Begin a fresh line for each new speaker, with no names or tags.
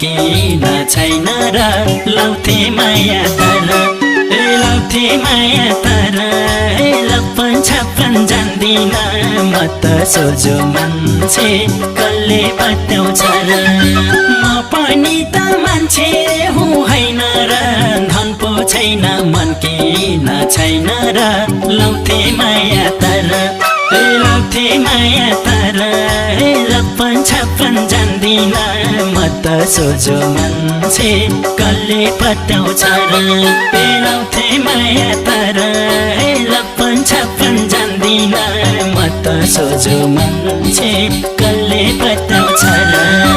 किन छैन र लाउँथे माया तर लाउँथे माया तर लप्पन छप्पन जान्दिन म त सोझो मान्छे कसले बताउँछ र म पनि त मान्छे हुँ होइन र धन पो छैन मन किन छैन र लाउँथे माया तर लाउँथे माया तर लप्पन छप्पन जान्दिन म त सोझो मान्छे कसले पटाउँछ र लाउँथे माया तर लप्पन छप्पन जान्दिन म त सोझो मान्छे कसले पटाउँछ र